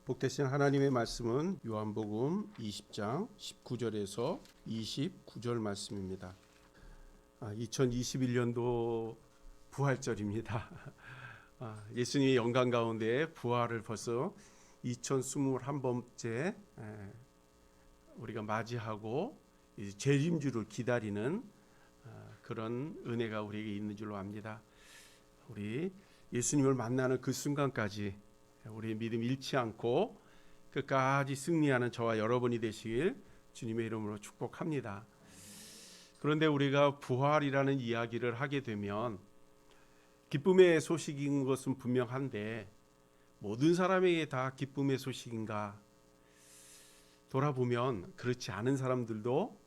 복되신 하나님의 말씀은 요한복음 20장 19절에서 29절 말씀입니다. 2021년도 부활절입니다. 예수님의 영광 가운데 부활을 벌써 2021번째 우리가 맞이하고 재림주를 기다리는 그런 은혜가 우리에게 있는 줄로 압니다. 우리 예수님을 만나는 그 순간까지 우리의 믿음 잃지 않고 끝까지 승리하는 저와 여러분이 되시길 주님의 이름으로 축복합니다. 그런데 우리가 부활이라는 이야기를 하게 되면 기쁨의 소식인 것은 분명한데 모든 사람에게 다 기쁨의 소식인가? 돌아보면 그렇지 않은 사람들도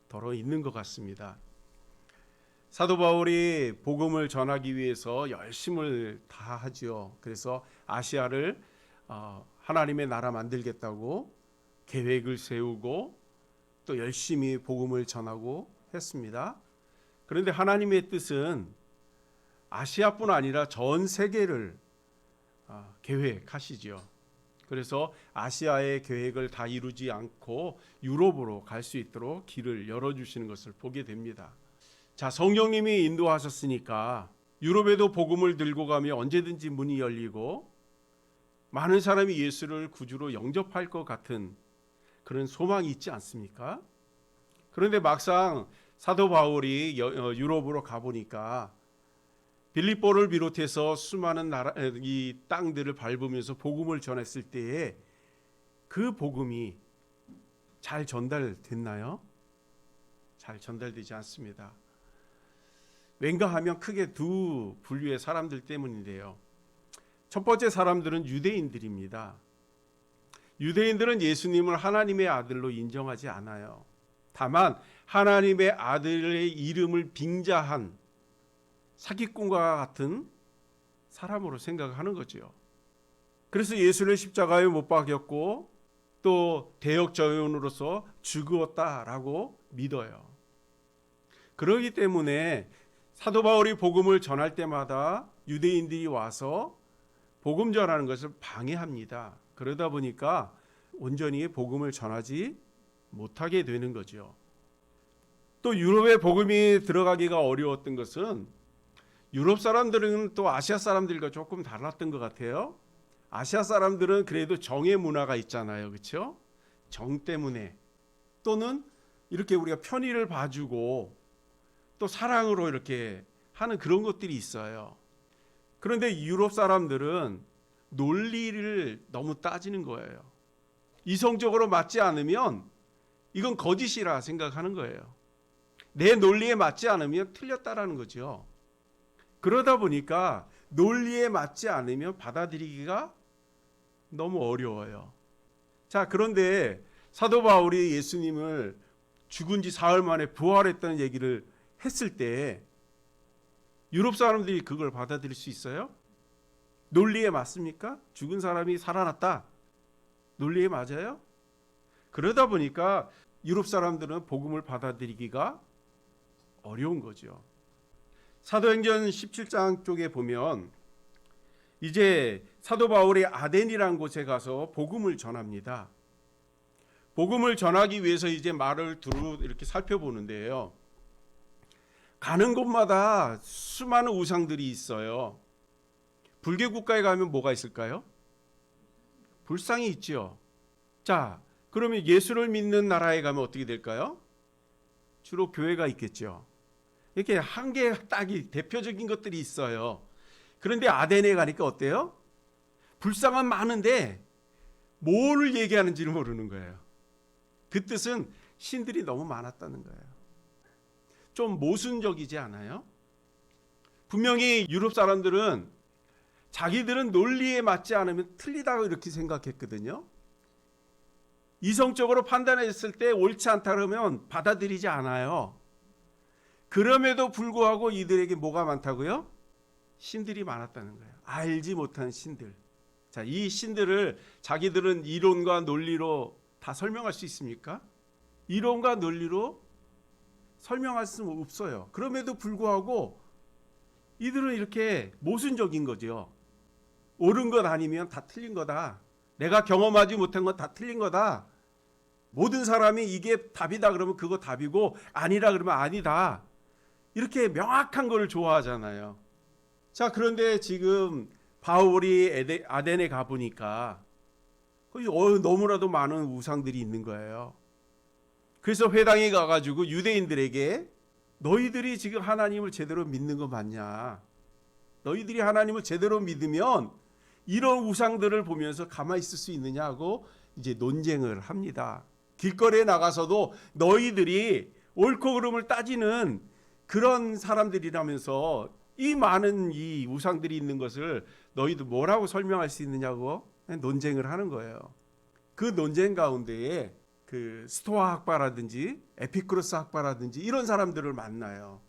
더러 있는 것 같습니다. 사도 바울이 복음을 전하기 위해서 열심을 다하지요. 그래서 아시아를 하나님의 나라 만들겠다고 계획을 세우고 또 열심히 복음을 전하고 했습니다. 그런데 하나님의 뜻은 아시아뿐 아니라 전 세계를 계획하시죠. 그래서 아시아의 계획을 다 이루지 않고 유럽으로 갈 수 있도록 길을 열어주시는 것을 보게 됩니다. 자, 성령님이 인도하셨으니까 유럽에도 복음을 들고 가면 언제든지 문이 열리고 많은 사람이 예수를 구주로 영접할 것 같은 그런 소망이 있지 않습니까? 그런데 막상 사도 바울이 유럽으로 가보니까 빌립보를 비롯해서 수많은 이 땅들을 밟으면서 복음을 전했을 때에 그 복음이 잘 전달됐나요? 잘 전달되지 않습니다. 왠가 하면 크게 두 분류의 사람들 때문인데요. 첫 번째 사람들은 유대인들입니다. 유대인들은 예수님을 하나님의 아들로 인정하지 않아요. 다만 하나님의 아들의 이름을 빙자한 사기꾼과 같은 사람으로 생각하는 거죠. 그래서 예수를 십자가에 못 박였고 또 대역죄인으로서 죽었다라고 믿어요. 그렇기 때문에 사도 바울이 복음을 전할 때마다 유대인들이 와서 복음 전하는 것을 방해합니다. 그러다 보니까 온전히 복음을 전하지 못하게 되는 거죠. 또 유럽에 복음이 들어가기가 어려웠던 것은 유럽 사람들은 또 아시아 사람들과 조금 달랐던 것 같아요. 아시아 사람들은 그래도 정의 문화가 있잖아요. 그렇죠? 정 때문에 또는 이렇게 우리가 편의를 봐주고 또 사랑으로 이렇게 하는 그런 것들이 있어요. 그런데 유럽 사람들은 논리를 너무 따지는 거예요. 이성적으로 맞지 않으면 이건 거짓이라 생각하는 거예요. 내 논리에 맞지 않으면 틀렸다라는 거죠. 그러다 보니까 논리에 맞지 않으면 받아들이기가 너무 어려워요. 자, 그런데 사도 바울이 예수님을 죽은 지 사흘 만에 부활했다는 얘기를 했을 때 유럽 사람들이 그걸 받아들일 수 있어요? 논리에 맞습니까? 죽은 사람이 살아났다. 논리에 맞아요? 그러다 보니까 유럽 사람들은 복음을 받아들이기가 어려운 거죠. 사도행전 17장 쪽에 보면 이제 사도 바울이 아덴이라는 곳에 가서 복음을 전합니다. 복음을 전하기 위해서 이제 말을 두루 이렇게 살펴보는데요. 가는 곳마다 수많은 우상들이 있어요. 불교 국가에 가면 뭐가 있을까요? 불상이 있죠. 자, 그러면 예수를 믿는 나라에 가면 어떻게 될까요? 주로 교회가 있겠죠. 이렇게 한 개 딱이 대표적인 것들이 있어요. 그런데 아덴에 가니까 어때요? 불상은 많은데 뭘 얘기하는지를 모르는 거예요. 그 뜻은 신들이 너무 많았다는 거예요. 좀 모순적이지 않아요? 분명히 유럽 사람들은 자기들은 논리에 맞지 않으면 틀리다고 이렇게 생각했거든요. 이성적으로 판단했을 때 옳지 않다 그러면 받아들이지 않아요. 그럼에도 불구하고 이들에게 뭐가 많다고요? 신들이 많았다는 거예요. 알지 못한 신들. 자, 이 신들을 자기들은 이론과 논리로 다 설명할 수 있습니까? 이론과 논리로 설명할 수는 없어요. 그럼에도 불구하고 이들은 이렇게 모순적인 거죠. 옳은 것 아니면 다 틀린 거다. 내가 경험하지 못한 건 다 틀린 거다. 모든 사람이 이게 답이다 그러면 그거 답이고 아니라 그러면 아니다. 이렇게 명확한 걸 좋아하잖아요. 자, 그런데 지금 바울이 아덴에 가보니까 너무나도 많은 우상들이 있는 거예요. 그래서 회당에 가가지고 유대인들에게 너희들이 지금 하나님을 제대로 믿는 거 맞냐? 너희들이 하나님을 제대로 믿으면 이런 우상들을 보면서 가만히 있을 수 있느냐고 이제 논쟁을 합니다. 길거리에 나가서도 너희들이 옳고 그름을 따지는 그런 사람들이라면서 이 많은 이 우상들이 있는 것을 너희도 뭐라고 설명할 수 있느냐고 논쟁을 하는 거예요. 그 논쟁 가운데에 그 스토아 학파라든지 에피쿠로스 학파라든지 이런 사람들을 만나요.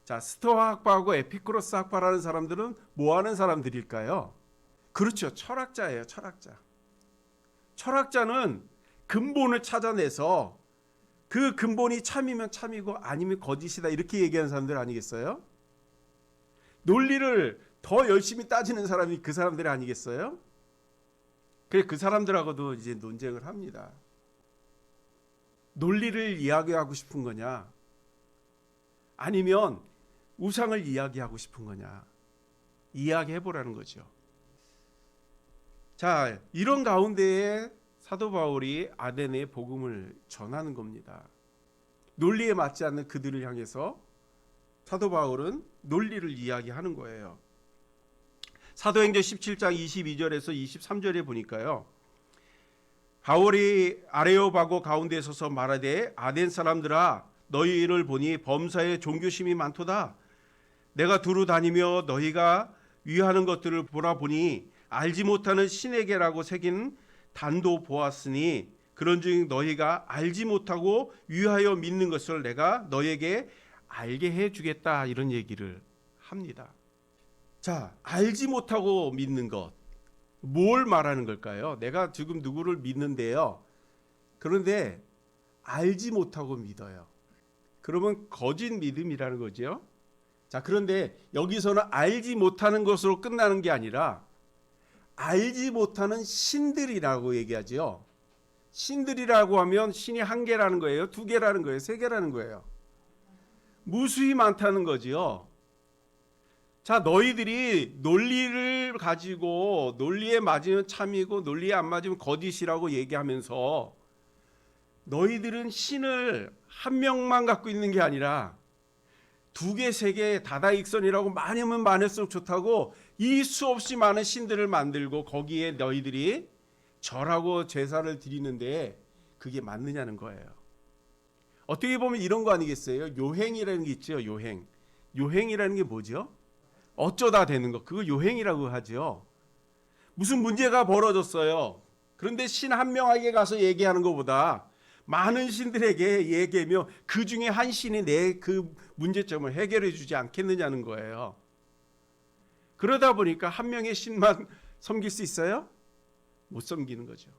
자, 스토아 학파하고 에피쿠로스 학파라는 사람들은 뭐 하는 사람들일까요? 그렇죠. 철학자예요. 철학자. 철학자는 근본을 찾아내서 그 근본이 참이면 참이고 아니면 거짓이다 이렇게 얘기하는 사람들 아니겠어요? 논리를 더 열심히 따지는 사람이 그 사람들이 아니겠어요? 그래, 그 사람들하고도 이제 논쟁을 합니다. 논리를 이야기하고 싶은 거냐? 아니면 우상을 이야기하고 싶은 거냐? 이야기해보라는 거죠. 자, 이런 가운데에 사도 바울이 아덴에 복음을 전하는 겁니다. 논리에 맞지 않는 그들을 향해서 사도 바울은 논리를 이야기하는 거예요. 사도행전 17장 22절에서 23절에 보니까요. 바울이 아레오바고 가운데 서서 말하되 아덴 사람들아 너희를 보니 범사에 종교심이 많도다. 내가 두루 다니며 너희가 위하는 것들을 보라 보니 알지 못하는 신에게라고 새긴 단도 보았으니 그런즉 너희가 알지 못하고 위하여 믿는 것을 내가 너희에게 알게 해주겠다 이런 얘기를 합니다. 자, 알지 못하고 믿는 것 뭘 말하는 걸까요? 내가 지금 누구를 믿는데요. 그런데 알지 못하고 믿어요. 그러면 거짓 믿음이라는 거죠. 자, 그런데 여기서는 알지 못하는 것으로 끝나는 게 아니라 알지 못하는 신들이라고 얘기하죠. 신들이라고 하면 신이 한 개라는 거예요? 두 개라는 거예요? 세 개라는 거예요? 무수히 많다는 거지요. 자, 너희들이 논리를 가지고 논리에 맞으면 참이고 논리에 안 맞으면 거짓이라고 얘기하면서 너희들은 신을 한 명만 갖고 있는 게 아니라 두 개, 세 개, 다다익선이라고 많으면 많을수록 좋다고 이 수없이 많은 신들을 만들고 거기에 너희들이 절하고 제사를 드리는데 그게 맞느냐는 거예요. 어떻게 보면 이런 거 아니겠어요? 요행이라는 게 있죠. 요행. 요행이라는 게 뭐죠? 어쩌다 되는 거. 그거 요행이라고 하죠. 무슨 문제가 벌어졌어요. 그런데 신 한 명에게 가서 얘기하는 것보다 많은 신들에게 얘기하며 그 중에 한 신이 내 그 문제점을 해결해 주지 않겠느냐는 거예요. 그러다 보니까 한 명의 신만 섬길 수 있어요? 못 섬기는 거죠.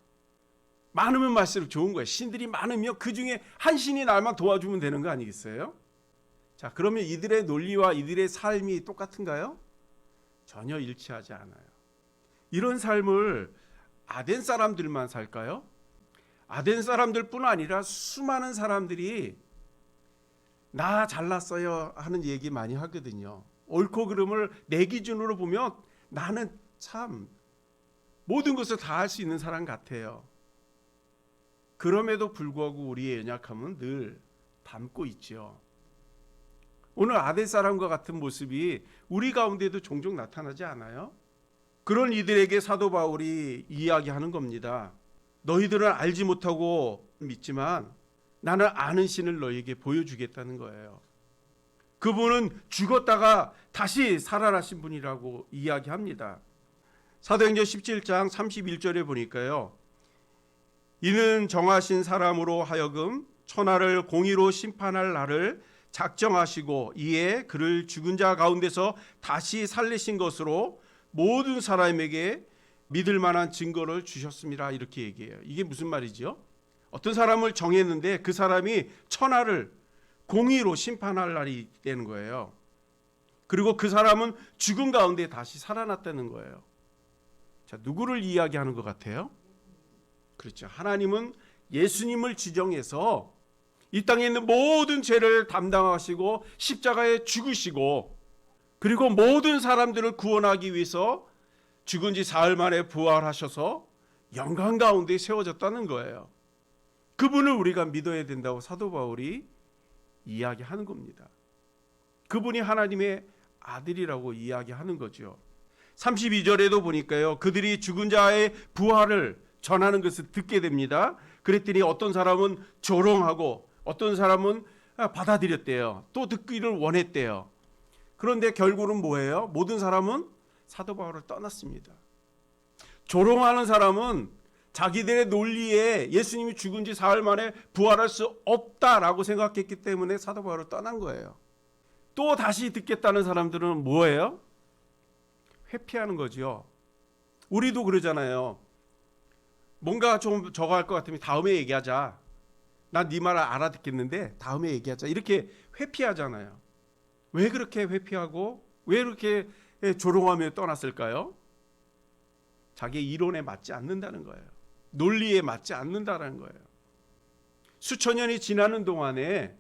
많으면 많을수록 좋은 거예요. 신들이 많으면 그 중에 한 신이 날만 도와주면 되는 거 아니겠어요? 자, 그러면 이들의 논리와 이들의 삶이 똑같은가요? 전혀 일치하지 않아요. 이런 삶을 아덴 사람들만 살까요? 아덴 사람들뿐 아니라 수많은 사람들이 나 잘났어요 하는 얘기 많이 하거든요. 옳고 그름을 내 기준으로 보면 나는 참 모든 것을 다 할 수 있는 사람 같아요. 그럼에도 불구하고 우리의 연약함은 늘 담고 있죠. 오늘 아덴 사람과 같은 모습이 우리 가운데도 종종 나타나지 않아요? 그런 이들에게 사도 바울이 이야기하는 겁니다. 너희들은 알지 못하고 믿지만 나는 아는 신을 너희에게 보여주겠다는 거예요. 그분은 죽었다가 다시 살아나신 분이라고 이야기합니다. 사도행전 17장 31절에 보니까요. 이는 정하신 사람으로 하여금 천하를 공의로 심판할 날을 작정하시고 이에 그를 죽은 자 가운데서 다시 살리신 것으로 모든 사람에게 믿을 만한 증거를 주셨습니다. 이렇게 얘기해요. 이게 무슨 말이죠? 어떤 사람을 정했는데 그 사람이 천하를 공의로 심판할 날이 되는 거예요. 그리고 그 사람은 죽은 가운데 다시 살아났다는 거예요. 자, 누구를 이야기하는 것 같아요? 그렇죠. 하나님은 예수님을 지정해서 이 땅에 있는 모든 죄를 담당하시고 십자가에 죽으시고 그리고 모든 사람들을 구원하기 위해서 죽은 지 사흘 만에 부활하셔서 영광 가운데 세워졌다는 거예요. 그분을 우리가 믿어야 된다고 사도 바울이 이야기하는 겁니다. 그분이 하나님의 아들이라고 이야기하는 거죠. 32절에도 보니까요. 그들이 죽은 자의 부활을 전하는 것을 듣게 됩니다. 그랬더니 어떤 사람은 조롱하고 어떤 사람은 받아들였대요. 또 듣기를 원했대요. 그런데 결국은 뭐예요? 모든 사람은 사도 바울을 떠났습니다. 조롱하는 사람은 자기들의 논리에 예수님이 죽은 지 사흘 만에 부활할 수 없다라고 생각했기 때문에 사도 바울을 떠난 거예요. 또 다시 듣겠다는 사람들은 뭐예요? 회피하는 거죠. 우리도 그러잖아요. 뭔가 좀 저거 할 것 같으면 다음에 얘기하자. 난 네 말을 알아듣겠는데 다음에 얘기하자. 이렇게 회피하잖아요. 왜 그렇게 회피하고 왜 그렇게 조롱하며 떠났을까요? 자기 이론에 맞지 않는다는 거예요. 논리에 맞지 않는다는 거예요. 수천 년이 지나는 동안에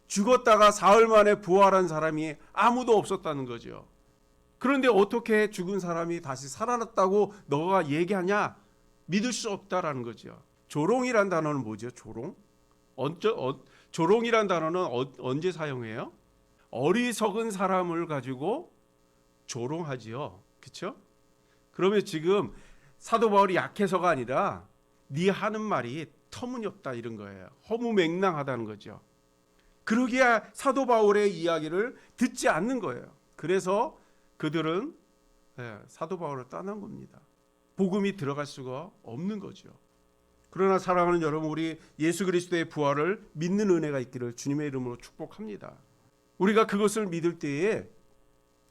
죽었다가 사흘 만에 부활한 사람이 아무도 없었다는 거죠. 그런데 어떻게 죽은 사람이 다시 살아났다고 너가 얘기하냐? 믿을 수 없다라는 거죠. 조롱이란 단어는 뭐죠? 조롱? 조롱이란 단어는 언제 사용해요? 어리석은 사람을 가지고 조롱하지요. 그렇죠? 그러면 지금 사도 바울이 약해서가 아니라 네 하는 말이 터무니없다 이런 거예요. 허무맹랑하다는 거죠. 그러기에 사도 바울의 이야기를 듣지 않는 거예요. 그래서 그들은 사도 바울을 떠난 겁니다. 복음이 들어갈 수가 없는 거죠. 그러나 사랑하는 여러분, 우리 예수 그리스도의 부활을 믿는 은혜가 있기를 주님의 이름으로 축복합니다. 우리가 그것을 믿을 때에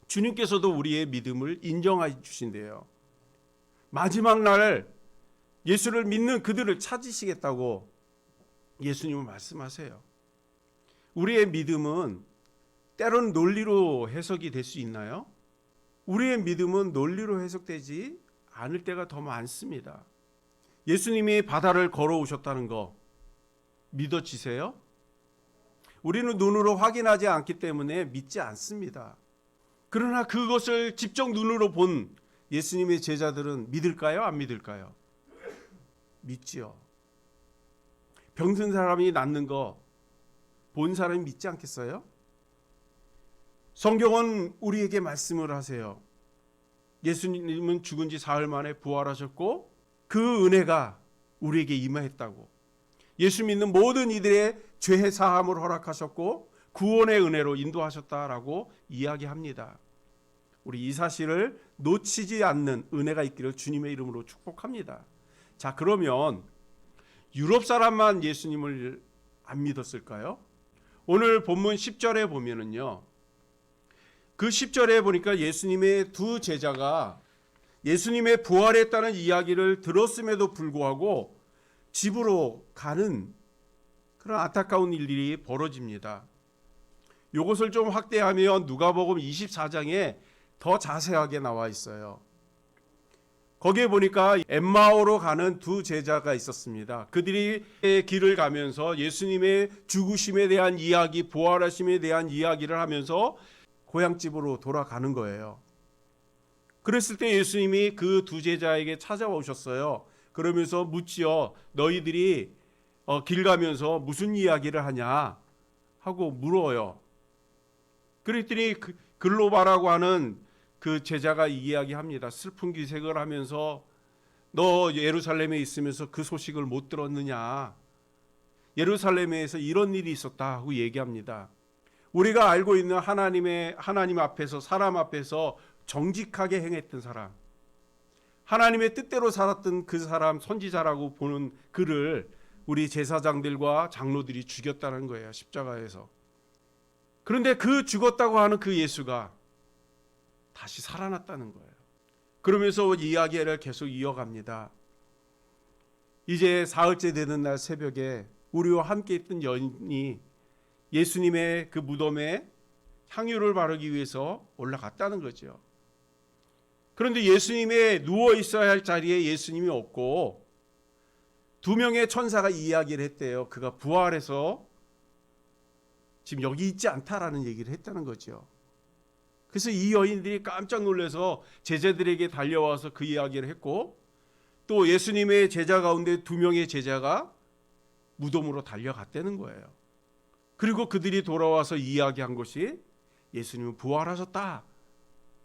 주님께서도 우리의 믿음을 인정해 주신대요. 마지막 날 예수를 믿는 그들을 찾으시겠다고 예수님은 말씀하세요. 우리의 믿음은 때로는 논리로 해석이 될 수 있나요? 우리의 믿음은 논리로 해석되지 않을 때가 더 많습니다. 예수님이 바다를 걸어오셨다는 거 믿어지세요? 우리는 눈으로 확인하지 않기 때문에 믿지 않습니다. 그러나 그것을 직접 눈으로 본 예수님의 제자들은 믿을까요? 안 믿을까요? 믿지요. 병든 사람이 낫는 거 본 사람이 믿지 않겠어요? 성경은 우리에게 말씀을 하세요. 예수님은 죽은 지 사흘 만에 부활하셨고 그 은혜가 우리에게 임하였다고. 예수 믿는 모든 이들의 죄 사함을 허락하셨고 구원의 은혜로 인도하셨다라고 이야기합니다. 우리 이 사실을 놓치지 않는 은혜가 있기를 주님의 이름으로 축복합니다. 자, 그러면 유럽 사람만 예수님을 안 믿었을까요? 오늘 본문 10절에 보면은요. 그 10절에 보니까 예수님의 두 제자가 예수님의 부활했다는 이야기를 들었음에도 불구하고 집으로 가는 그런 안타까운 일들이 벌어집니다. 이것을 좀 확대하면 누가복음 24장에 더 자세하게 나와 있어요. 거기에 보니까 엠마오로 가는 두 제자가 있었습니다. 그들이 길을 가면서 예수님의 죽으심에 대한 이야기, 부활하심에 대한 이야기를 하면서 고향집으로 돌아가는 거예요. 그랬을 때 예수님이 그 두 제자에게 찾아오셨어요. 그러면서 묻지요. 너희들이 길 가면서 무슨 이야기를 하냐 하고 물어요. 그랬더니 글로바라고 하는 그 제자가 이야기합니다. 슬픈 기색을 하면서 너 예루살렘에 있으면서 그 소식을 못 들었느냐. 예루살렘에서 이런 일이 있었다 하고 얘기합니다. 우리가 알고 있는 하나님 앞에서 사람 앞에서 정직하게 행했던 사람, 하나님의 뜻대로 살았던 그 사람 선지자라고 보는 그를 우리 제사장들과 장로들이 죽였다는 거예요. 십자가에서. 그런데 그 죽었다고 하는 그 예수가 다시 살아났다는 거예요. 그러면서 이야기를 계속 이어갑니다. 이제 사흘째 되는 날 새벽에 우리와 함께 있던 여인이 예수님의 그 무덤에 향유를 바르기 위해서 올라갔다는 거죠. 그런데 예수님의 누워 있어야 할 자리에 예수님이 없고 두 명의 천사가 이야기를 했대요. 그가 부활해서 지금 여기 있지 않다라는 얘기를 했다는 거죠. 그래서 이 여인들이 깜짝 놀라서 제자들에게 달려와서 그 이야기를 했고, 또 예수님의 제자 가운데 두 명의 제자가 무덤으로 달려갔다는 거예요. 그리고 그들이 돌아와서 이야기한 것이 예수님은 부활하셨다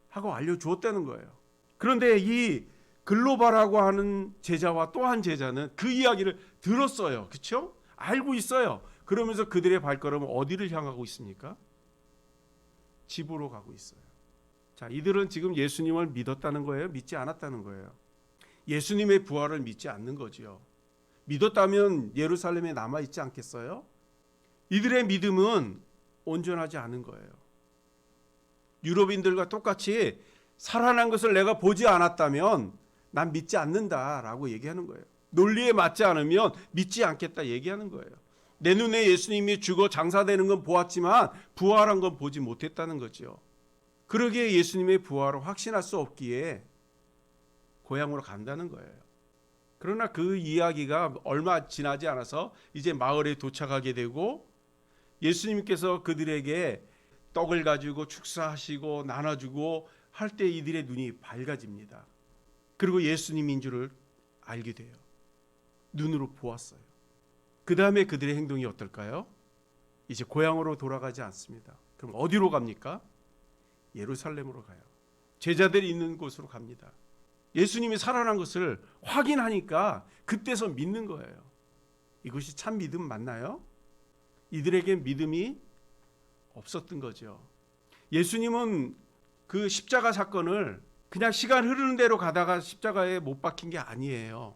하고 알려주었다는 거예요. 그런데 이 글로바라고 하는 제자와 또 한 제자는 그 이야기를 들었어요. 그렇죠? 알고 있어요. 그러면서 그들의 발걸음은 어디를 향하고 있습니까? 집으로 가고 있어요. 자, 이들은 지금 예수님을 믿었다는 거예요? 믿지 않았다는 거예요? 예수님의 부활을 믿지 않는 거지요. 믿었다면 예루살렘에 남아 있지 않겠어요? 이들의 믿음은 온전하지 않은 거예요. 유럽인들과 똑같이 살아난 것을 내가 보지 않았다면 난 믿지 않는다라고 얘기하는 거예요. 논리에 맞지 않으면 믿지 않겠다 얘기하는 거예요. 내 눈에 예수님이 죽어 장사되는 건 보았지만 부활한 건 보지 못했다는 거죠. 그러기에 예수님의 부활을 확신할 수 없기에 고향으로 간다는 거예요. 그러나 그 이야기가 얼마 지나지 않아서 이제 마을에 도착하게 되고 예수님께서 그들에게 떡을 가지고 축사하시고 나눠주고 할 때 이들의 눈이 밝아집니다. 그리고 예수님인 줄을 알게 돼요. 눈으로 보았어요. 그 다음에 그들의 행동이 어떨까요? 이제 고향으로 돌아가지 않습니다. 그럼 어디로 갑니까? 예루살렘으로 가요. 제자들이 있는 곳으로 갑니다. 예수님이 살아난 것을 확인하니까 그때서 믿는 거예요. 이것이 참 믿음 맞나요? 이들에겐 믿음이 없었던 거죠. 예수님은 그 십자가 사건을 그냥 시간 흐르는 대로 가다가 십자가에 못 박힌 게 아니에요.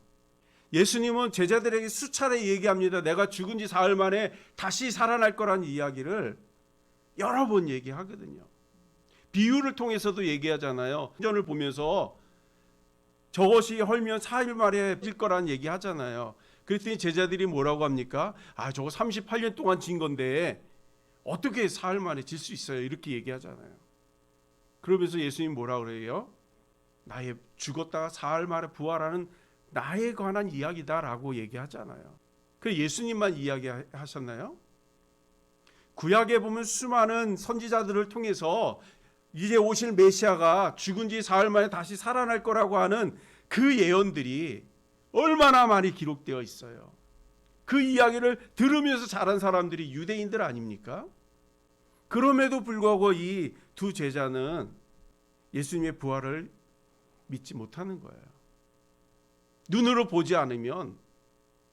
예수님은 제자들에게 수차례 얘기합니다. 내가 죽은 지 사흘 만에 다시 살아날 거라는 이야기를 여러 번 얘기하거든요. 비유를 통해서도 얘기하잖아요. 전을 보면서 저것이 헐면 사흘 만에 질 거라는 얘기 하잖아요. 그랬더니 제자들이 뭐라고 합니까? 아, 저거 38년 동안 진 건데 어떻게 사흘 만에 질 수 있어요? 이렇게 얘기하잖아요. 그러면서 예수님 뭐라 그래요? 나의 죽었다가 사흘 만에 부활하는 나에 관한 이야기다라고 얘기하잖아요. 그 예수님만 이야기하셨나요? 구약에 보면 수많은 선지자들을 통해서 이제 오실 메시아가 죽은 지 사흘 만에 다시 살아날 거라고 하는 그 예언들이 얼마나 많이 기록되어 있어요. 그 이야기를 들으면서 자란 사람들이 유대인들 아닙니까? 그럼에도 불구하고 이 두 제자는 예수님의 부활을 믿지 못하는 거예요. 눈으로 보지 않으면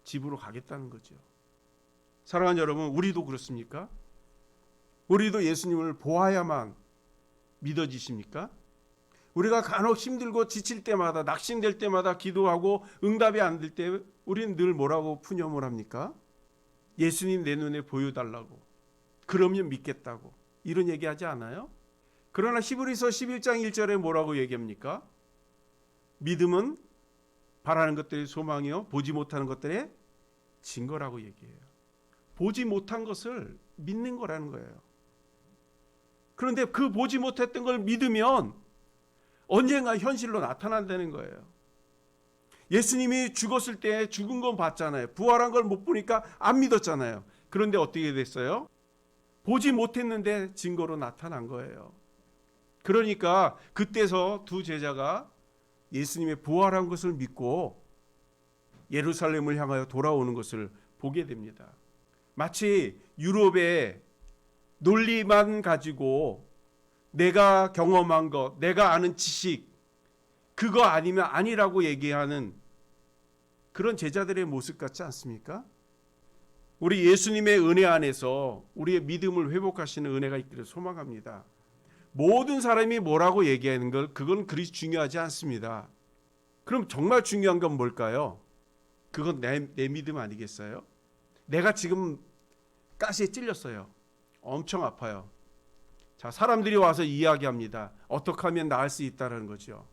집으로 가겠다는 거죠. 사랑하는 여러분, 우리도 그렇습니까? 우리도 예수님을 보아야만 믿어지십니까? 우리가 간혹 힘들고 지칠 때마다, 낙심될 때마다 기도하고 응답이 안 될 때 우리는 늘 뭐라고 푸념을 합니까? 예수님 내 눈에 보여달라고, 그러면 믿겠다고, 이런 얘기하지 않아요? 그러나 히브리서 11장 1절에 뭐라고 얘기합니까? 믿음은 바라는 것들의 소망이요 보지 못하는 것들의 증거라고 얘기해요. 보지 못한 것을 믿는 거라는 거예요. 그런데 그 보지 못했던 걸 믿으면 언젠가 현실로 나타난다는 거예요. 예수님이 죽었을 때 죽은 건 봤잖아요. 부활한 걸 못 보니까 안 믿었잖아요. 그런데 어떻게 됐어요? 보지 못했는데 증거로 나타난 거예요. 그러니까 그때서 두 제자가 예수님의 부활한 것을 믿고 예루살렘을 향하여 돌아오는 것을 보게 됩니다. 마치 유럽의 논리만 가지고 내가 경험한 것, 내가 아는 지식, 그거 아니면 아니라고 얘기하는 그런 제자들의 모습 같지 않습니까? 우리 예수님의 은혜 안에서 우리의 믿음을 회복하시는 은혜가 있기를 소망합니다. 모든 사람이 뭐라고 얘기하는 걸 그건 그리 중요하지 않습니다. 그럼 정말 중요한 건 뭘까요? 그건 내 믿음 아니겠어요? 내가 지금 가시에 찔렸어요. 엄청 아파요. 자, 사람들이 와서 이야기합니다. 어떻게 하면 나을 수 있다는 거죠.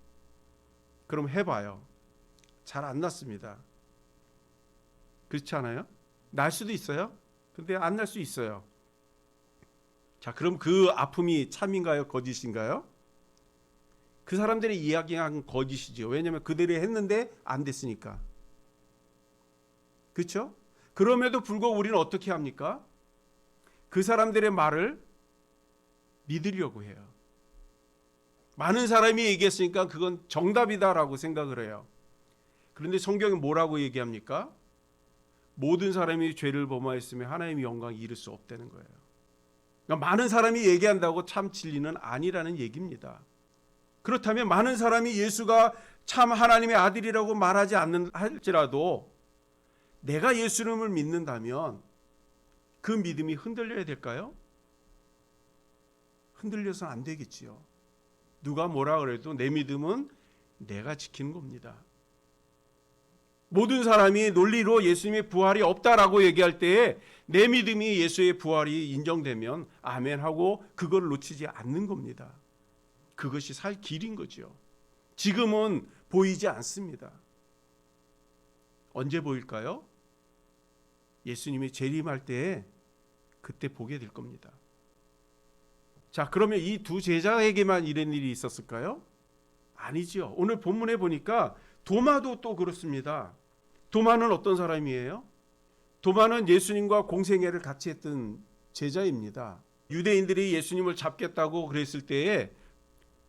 그럼 해봐요. 잘 안 낫습니다. 그렇지 않아요? 날 수도 있어요. 근데 안 날 수 있어요. 자, 그럼 그 아픔이 참인가요? 거짓인가요? 그 사람들이 이야기한 거짓이죠. 왜냐하면 그들이 했는데 안 됐으니까. 그렇죠? 그럼에도 불구하고 우리는 어떻게 합니까? 그 사람들의 말을 믿으려고 해요. 많은 사람이 얘기했으니까 그건 정답이다라고 생각을 해요. 그런데 성경이 뭐라고 얘기합니까? 모든 사람이 죄를 범하였으면 하나님의 영광을 이룰 수 없다는 거예요. 그러니까 많은 사람이 얘기한다고 참 진리는 아니라는 얘기입니다. 그렇다면 많은 사람이 예수가 참 하나님의 아들이라고 말하지 할지라도 내가 예수님을 믿는다면 그 믿음이 흔들려야 될까요? 흔들려서는 안 되겠지요. 누가 뭐라 그래도 내 믿음은 내가 지키는 겁니다. 모든 사람이 논리로 예수님의 부활이 없다라고 얘기할 때에 내 믿음이 예수의 부활이 인정되면 아멘 하고 그걸 놓치지 않는 겁니다. 그것이 살 길인 거죠. 지금은 보이지 않습니다. 언제 보일까요? 예수님이 재림할 때에 그때 보게 될 겁니다. 자, 그러면 이 두 제자에게만 이런 일이 있었을까요? 아니죠. 오늘 본문에 보니까 도마도 또 그렇습니다. 도마는 어떤 사람이에요? 도마는 예수님과 공생애를 같이 했던 제자입니다. 유대인들이 예수님을 잡겠다고 그랬을 때에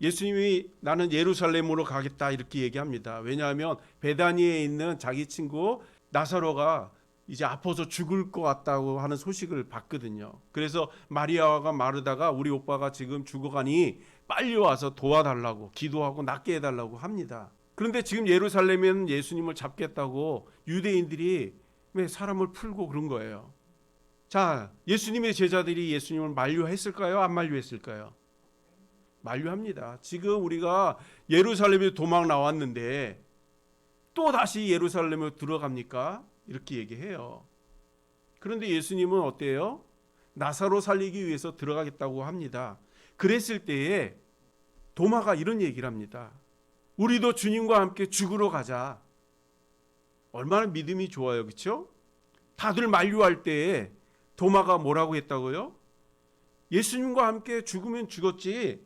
예수님이 나는 예루살렘으로 가겠다 이렇게 얘기합니다. 왜냐하면 베다니에 있는 자기 친구 나사로가 이제 아파서 죽을 것 같다고 하는 소식을 받거든요. 그래서 마리아와 마르다가 우리 오빠가 지금 죽어가니 빨리 와서 도와달라고 기도하고 낫게 해달라고 합니다. 그런데 지금 예루살렘에는 예수님을 잡겠다고 유대인들이 왜 사람을 풀고 그런 거예요. 자, 예수님의 제자들이 예수님을 만류했을까요? 안 만류했을까요? 만류합니다. 지금 우리가 예루살렘에 도망 나왔는데 또 다시 예루살렘으로 들어갑니까? 이렇게 얘기해요. 그런데 예수님은 어때요? 나사로 살리기 위해서 들어가겠다고 합니다. 그랬을 때에 도마가 이런 얘기를 합니다. 우리도 주님과 함께 죽으러 가자. 얼마나 믿음이 좋아요. 그렇죠? 다들 만류할 때에 도마가 뭐라고 했다고요? 예수님과 함께 죽으면 죽었지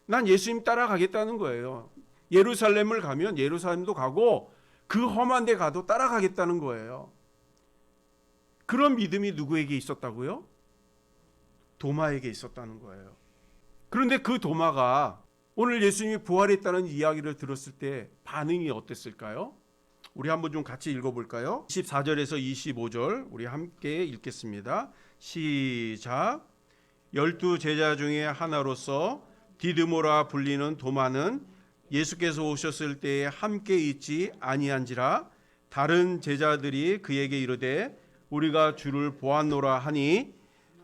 난 예수님 따라가겠다는 거예요. 예루살렘을 가면 예루살렘도 가고 그 험한 데 가도 따라가겠다는 거예요. 그런 믿음이 누구에게 있었다고요? 도마에게 있었다는 거예요. 그런데 그 도마가 오늘 예수님이 부활했다는 이야기를 들었을 때 반응이 어땠을까요? 우리 한번 좀 같이 읽어볼까요? 24절에서 25절 우리 함께 읽겠습니다. 시작. 12 제자 중에 하나로서 디드모라 불리는 도마는 예수께서 오셨을 때에 함께 있지 아니한지라 다른 제자들이 그에게 이르되 우리가 주를 보았노라 하니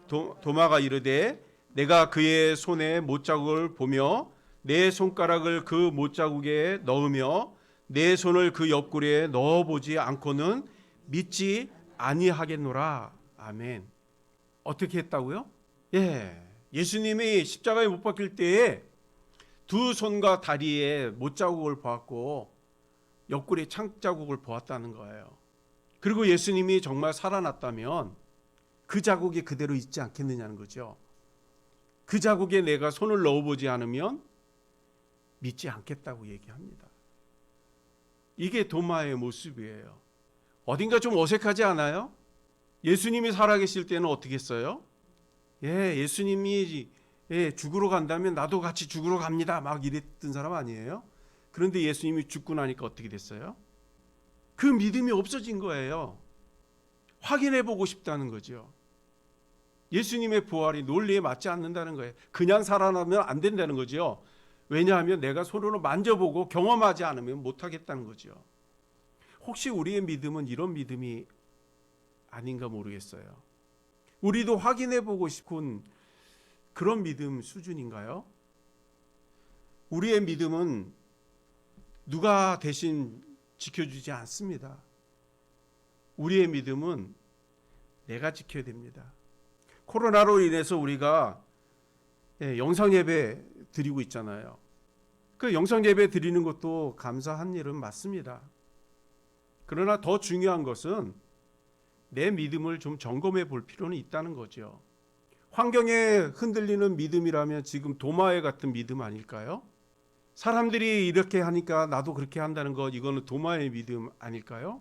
도마가 이르되 내가 그의 손에 못자국을 보며 내 손가락을 그 못자국에 넣으며 내 손을 그 옆구리에 넣어보지 않고는 믿지 아니하겠노라. 아멘. 어떻게 했다고요? 예수님이 십자가에 못 박힐 때에 두 손과 다리에 못자국을 보았고 옆구리에 창자국을 보았다는 거예요. 그리고 예수님이 정말 살아났다면 그 자국이 그대로 있지 않겠느냐는 거죠. 그 자국에 내가 손을 넣어보지 않으면 믿지 않겠다고 얘기합니다. 이게 도마의 모습이에요. 어딘가 좀 어색하지 않아요? 예수님이 살아계실 때는 어떻게 했어요? 예수님이 죽으러 간다면 나도 같이 죽으러 갑니다. 막 이랬던 사람 아니에요? 그런데 예수님이 죽고 나니까 어떻게 됐어요? 그 믿음이 없어진 거예요. 확인해 보고 싶다는 거죠. 예수님의 부활이 논리에 맞지 않는다는 거예요. 그냥 살아나면 안 된다는 거죠. 왜냐하면 내가 손으로 만져보고 경험하지 않으면 못하겠다는 거죠. 혹시 우리의 믿음은 이런 믿음이 아닌가 모르겠어요. 우리도 확인해 보고 싶은 그런 믿음 수준인가요? 우리의 믿음은 누가 대신 지켜주지 않습니다. 우리의 믿음은 내가 지켜야 됩니다. 코로나로 인해서 우리가 영상 예배 드리고 있잖아요. 그 영상 예배 드리는 것도 감사한 일은 맞습니다. 그러나 더 중요한 것은 내 믿음을 좀 점검해 볼 필요는 있다는 거죠. 환경에 흔들리는 믿음이라면 지금 도마에 같은 믿음 아닐까요? 사람들이 이렇게 하니까 나도 그렇게 한다는 것, 이거는 도마의 믿음 아닐까요?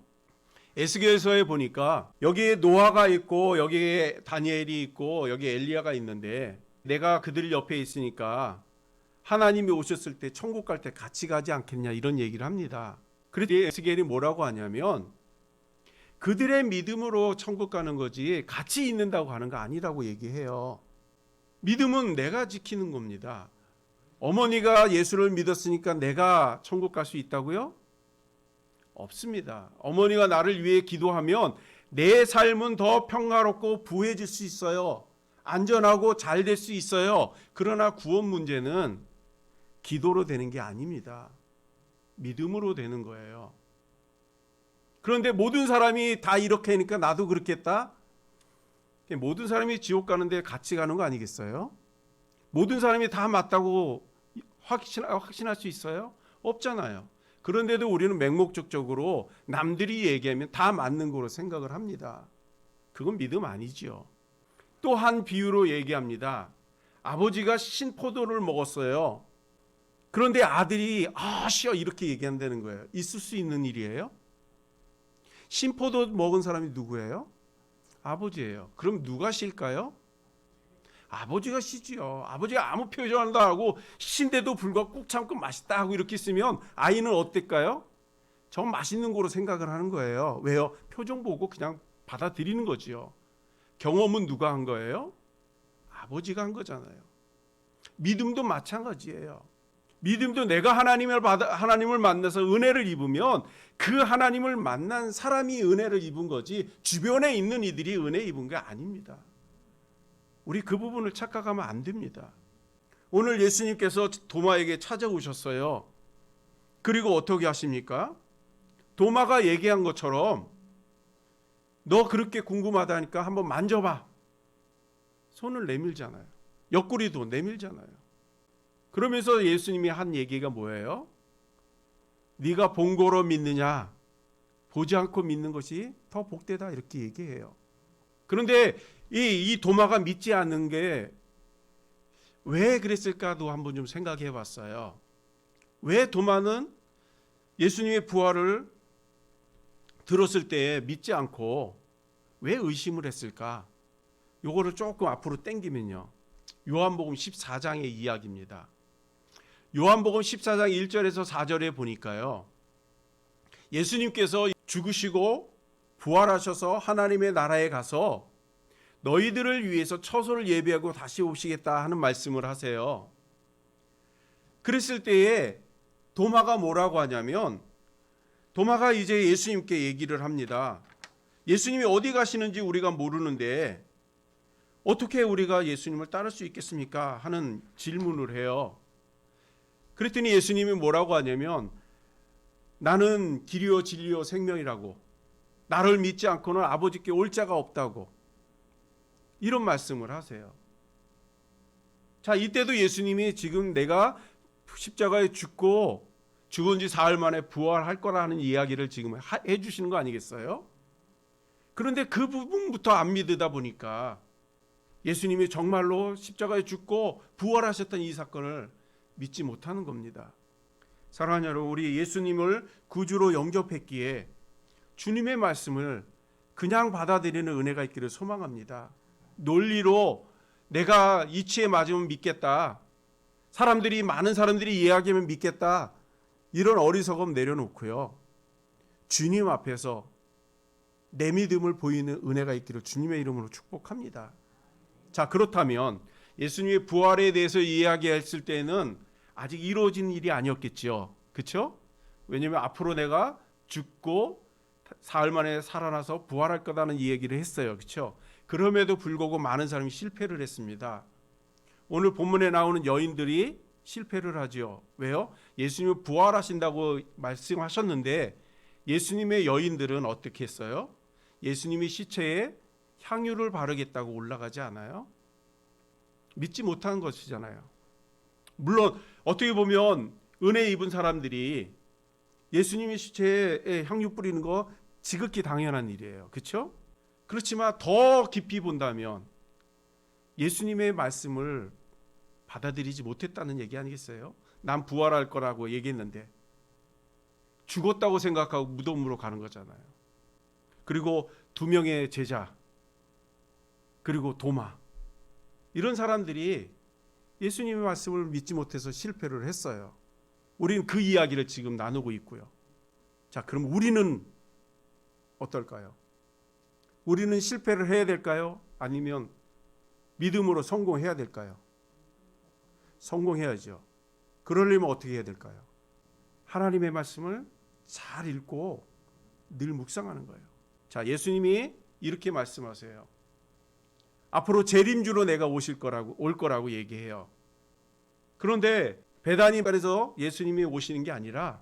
에스겔서에 보니까 여기에 노아가 있고 여기에 다니엘이 있고 여기에 엘리야가 있는데 내가 그들 옆에 있으니까 하나님이 오셨을 때 천국 갈 때 같이 가지 않겠냐 이런 얘기를 합니다. 그래서 에스겔이 뭐라고 하냐면 그들의 믿음으로 천국 가는 거지 같이 있는다고 하는 거 아니라고 얘기해요. 믿음은 내가 지키는 겁니다. 어머니가 예수를 믿었으니까 내가 천국 갈 수 있다고요? 없습니다. 어머니가 나를 위해 기도하면 내 삶은 더 평화롭고 부해질 수 있어요. 안전하고 잘 될 수 있어요. 그러나 구원 문제는 기도로 되는 게 아닙니다. 믿음으로 되는 거예요. 그런데 모든 사람이 다 이렇게 하니까 나도 그렇겠다? 모든 사람이 지옥 가는데 같이 가는 거 아니겠어요? 모든 사람이 다 맞다고 확신할 수 있어요? 없잖아요. 그런데도 우리는 맹목적으로 남들이 얘기하면 다 맞는 거로 생각을 합니다. 그건 믿음 아니죠. 또 한 비유로 얘기합니다. 아버지가 신포도를 먹었어요. 그런데 아들이 쉬어 이렇게 얘기한다는 거예요. 있을 수 있는 일이에요? 신포도 먹은 사람이 누구예요? 아버지예요. 그럼 누가 실까요? 아버지가 시지요. 아버지가 아무 표현도 안 하고 신데도 불구하고 꾹 참고 맛있다 하고 이렇게 있으면 아이는 어떨까요? 저 맛있는 거로 생각을 하는 거예요. 왜요? 표정 보고 그냥 받아들이는 거지요. 경험은 누가 한 거예요? 아버지가 한 거잖아요. 믿음도 마찬가지예요. 믿음도 내가 하나님을 만나서 은혜를 입으면 그 하나님을 만난 사람이 은혜를 입은 거지 주변에 있는 이들이 은혜 입은 게 아닙니다. 우리 그 부분을 착각하면 안 됩니다. 오늘 예수님께서 도마에게 찾아오셨어요. 그리고 어떻게 하십니까? 도마가 얘기한 것처럼 너 그렇게 궁금하다니까 한번 만져봐. 손을 내밀잖아요. 옆구리도 내밀잖아요. 그러면서 예수님이 한 얘기가 뭐예요? 네가 본 거로 믿느냐? 보지 않고 믿는 것이 더 복되다 이렇게 얘기해요. 그런데 이 도마가 믿지 않는 게 왜 그랬을까도 한번 좀 생각해 봤어요. 왜 도마는 예수님의 부활을 들었을 때 믿지 않고 왜 의심을 했을까? 요거를 조금 앞으로 당기면요. 요한복음 14장의 이야기입니다. 요한복음 14장 1절에서 4절에 보니까요. 예수님께서 죽으시고 부활하셔서 하나님의 나라에 가서 너희들을 위해서 처소를 예비하고 다시 오시겠다 하는 말씀을 하세요. 그랬을 때에 도마가 뭐라고 하냐면 도마가 이제 예수님께 얘기를 합니다. 예수님이 어디 가시는지 우리가 모르는데 어떻게 우리가 예수님을 따를 수 있겠습니까? 하는 질문을 해요. 그랬더니 예수님이 뭐라고 하냐면 나는 길이요 진리요 생명이라고 나를 믿지 않고는 아버지께 올 자가 없다고 이런 말씀을 하세요. 자, 이때도 예수님이 지금 내가 십자가에 죽고 죽은 지 사흘 만에 부활할 거라는 이야기를 지금 해주시는 거 아니겠어요? 그런데 그 부분부터 안 믿으다 보니까 예수님이 정말로 십자가에 죽고 부활하셨던 이 사건을 믿지 못하는 겁니다. 사랑하는 여러분, 우리 예수님을 구주로 영접했기에 주님의 말씀을 그냥 받아들이는 은혜가 있기를 소망합니다. 논리로 내가 이치에 맞으면 믿겠다. 많은 사람들이 이야기하면 믿겠다. 이런 어리석음 내려놓고요. 주님 앞에서 내 믿음을 보이는 은혜가 있기를 주님의 이름으로 축복합니다. 자, 그렇다면 예수님의 부활에 대해서 이야기했을 때는 아직 이루어진 일이 아니었겠지요. 그렇죠? 왜냐하면 앞으로 내가 죽고 사흘 만에 살아나서 부활할 거다는 이야기를 했어요. 그렇죠? 그럼에도 불구하고 많은 사람이 실패를 했습니다. 오늘 본문에 나오는 여인들이 실패를 하죠. 왜요? 예수님이 부활하신다고 말씀하셨는데 예수님의 여인들은 어떻게 했어요? 예수님이 시체에 향유를 바르겠다고 올라가지 않아요? 믿지 못한 것이잖아요. 물론 어떻게 보면 은혜 입은 사람들이 예수님의 시체에 향유 뿌리는 거 지극히 당연한 일이에요. 그렇죠? 그렇지만 더 깊이 본다면 예수님의 말씀을 받아들이지 못했다는 얘기 아니겠어요? 난 부활할 거라고 얘기했는데 죽었다고 생각하고 무덤으로 가는 거잖아요. 그리고 2명의 제자, 그리고 도마, 이런 사람들이 예수님의 말씀을 믿지 못해서 실패를 했어요. 우리는 그 이야기를 지금 나누고 있고요. 자, 그럼 우리는 어떨까요? 우리는 실패를 해야 될까요? 아니면 믿음으로 성공해야 될까요? 성공해야죠. 그러려면 어떻게 해야 될까요? 하나님의 말씀을 잘 읽고 늘 묵상하는 거예요. 자, 예수님이 이렇게 말씀하세요. 앞으로 재림주로 내가 올 거라고 얘기해요. 그런데 베다니에서 예수님이 오시는 게 아니라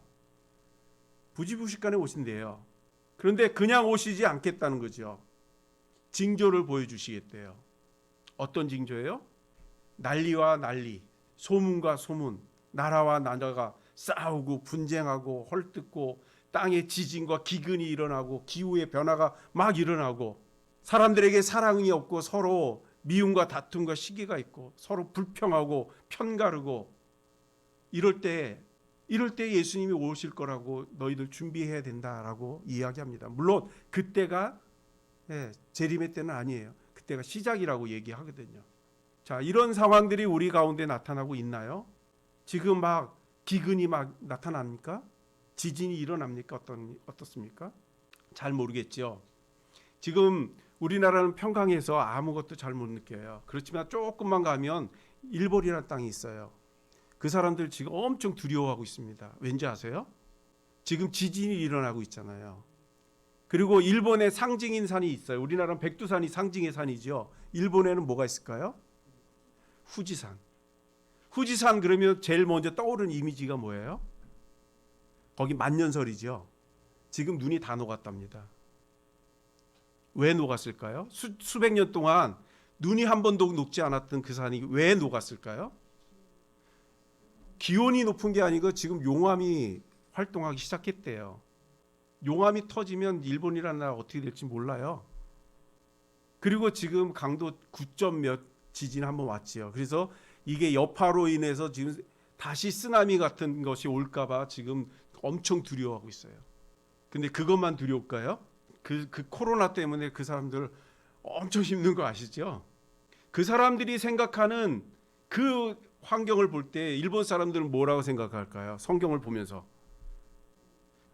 부지부식간에 오신대요. 그런데 그냥 오시지 않겠다는 거죠. 징조를 보여주시겠대요. 어떤 징조예요? 난리와 난리, 소문과 소문, 나라와 나라가 싸우고 분쟁하고 헐뜯고 땅에 지진과 기근이 일어나고 기후의 변화가 막 일어나고 사람들에게 사랑이 없고 서로 미움과 다툼과 시기가 있고 서로 불평하고 편가르고 이럴 때 예수님이 오실 거라고 너희들 준비해야 된다라고 이야기합니다. 물론 그때가 재림의 때는 아니에요. 그때가 시작이라고 얘기하거든요. 자, 이런 상황들이 우리 가운데 나타나고 있나요? 지금 막 기근이 막 나타납니까? 지진이 일어납니까? 어떻습니까? 잘 모르겠죠. 지금 우리나라는 평강해서 아무것도 잘 못 느껴요. 그렇지만 조금만 가면 일본이라는 땅이 있어요. 그 사람들 지금 엄청 두려워하고 있습니다. 왠지 아세요? 지금 지진이 일어나고 있잖아요. 그리고 일본의 상징인 산이 있어요. 우리나라는 백두산이 상징의 산이죠. 일본에는 뭐가 있을까요? 후지산. 후지산 그러면 제일 먼저 떠오르는 이미지가 뭐예요? 거기 만년설이죠. 지금 눈이 다 녹았답니다. 왜 녹았을까요? 수백 년 동안 눈이 한 번도 녹지 않았던 그 산이 왜 녹았을까요? 기온이 높은 게 아니고 지금 용암이 활동하기 시작했대요. 용암이 터지면 일본이라는 나라 어떻게 될지 몰라요. 그리고 지금 강도 9점 몇 지진 한번 왔지요. 그래서 이게 여파로 인해서 지금 다시 쓰나미 같은 것이 올까봐 지금 엄청 두려워하고 있어요. 근데 그것만 두려울까요? 그 코로나 때문에 그 사람들 엄청 힘든 거 아시죠? 그 사람들이 생각하는 그 환경을 볼 때 일본 사람들은 뭐라고 생각할까요? 성경을 보면서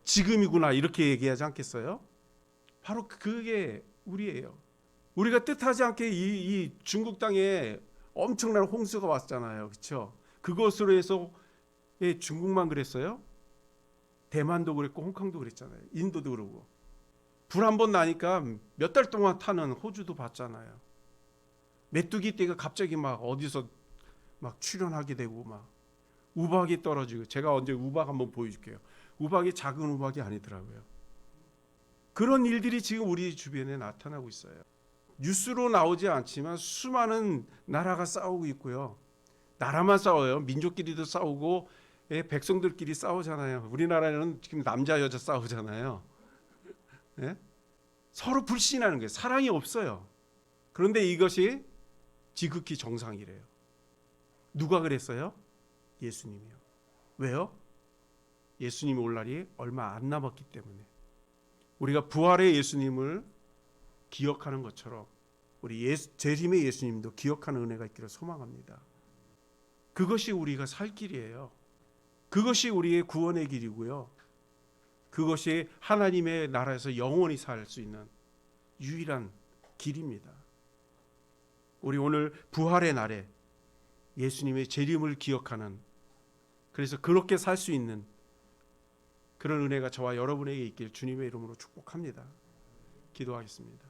지금이구나 이렇게 얘기하지 않겠어요? 바로 그게 우리예요. 우리가 뜻하지 않게 이 중국 땅에 엄청난 홍수가 왔잖아요. 그렇죠? 그것으로 해서 중국만 그랬어요? 대만도 그랬고 홍콩도 그랬잖아요. 인도도 그러고. 불 한 번 나니까 몇 달 동안 타는 호주도 봤잖아요. 메뚜기 떼가 갑자기 막 어디서 막 출현하게 되고 막 우박이 떨어지고, 제가 언제 우박 한번 보여줄게요. 우박이 작은 우박이 아니더라고요. 그런 일들이 지금 우리 주변에 나타나고 있어요. 뉴스로 나오지 않지만 수많은 나라가 싸우고 있고요. 나라만 싸워요. 민족끼리도 싸우고 백성들끼리 싸우잖아요. 우리나라는 지금 남자 여자 싸우잖아요. 예? 서로 불신하는 거예요. 사랑이 없어요. 그런데 이것이 지극히 정상이래요. 누가 그랬어요? 예수님이요. 왜요? 예수님이 올 날이 얼마 안 남았기 때문에. 우리가 부활의 예수님을 기억하는 것처럼 우리 재림의 예수님도 기억하는 은혜가 있기를 소망합니다. 그것이 우리가 살 길이에요. 그것이 우리의 구원의 길이고요. 그것이 하나님의 나라에서 영원히 살 수 있는 유일한 길입니다. 우리 오늘 부활의 날에 예수님의 재림을 기억하는, 그래서 그렇게 살 수 있는 그런 은혜가 저와 여러분에게 있길 주님의 이름으로 축복합니다. 기도하겠습니다.